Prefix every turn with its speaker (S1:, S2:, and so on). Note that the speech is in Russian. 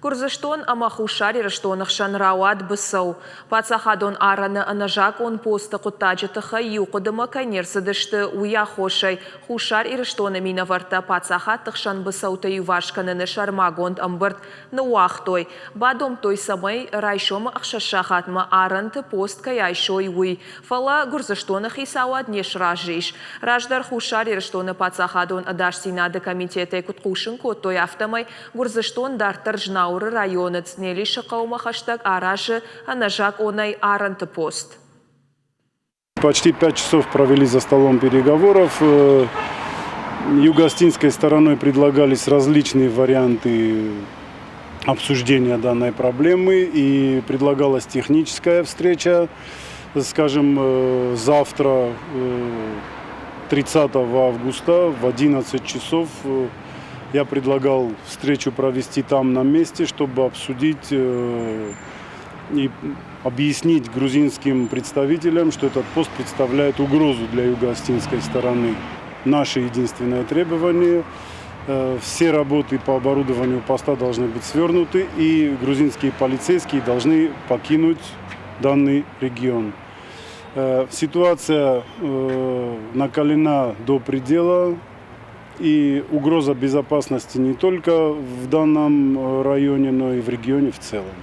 S1: Курзыштон амахушари раштонах шанрауад бысау. Пацахадон араны анажак он поста кутаджатыха юқыдыма канерсыдышты уя хошай. Хушар ирыштона минаварта пацахатых шан бысаута ювашкананы шармагонд амбырт нуахтой. Бадом той самай райшома ахшашахатма аранты пост каяйшой уй. Фала гурзыштонах исауад нешражиш. Раждар хушар ирыштона пацахадон адашсинады комитеты куткушын коттой автомай гурзыштон дартар жнау района цнели шакаума хаштаг аражи анажак онай аранты пост.
S2: Почти 5 часов провели за столом переговоров. Юго-Остинской стороной предлагались различные варианты обсуждения данной проблемы и предлагалась техническая встреча, скажем, завтра, 30 августа в 11 часов. Я предлагал встречу провести там на месте, чтобы обсудить и объяснить грузинским представителям, что этот пост представляет угрозу для юго-остинской стороны. Наше единственное требование – все работы по оборудованию поста должны быть свернуты, и грузинские полицейские должны покинуть данный регион. Ситуация накалена до предела. И угроза безопасности не только в данном районе, но и в регионе в целом.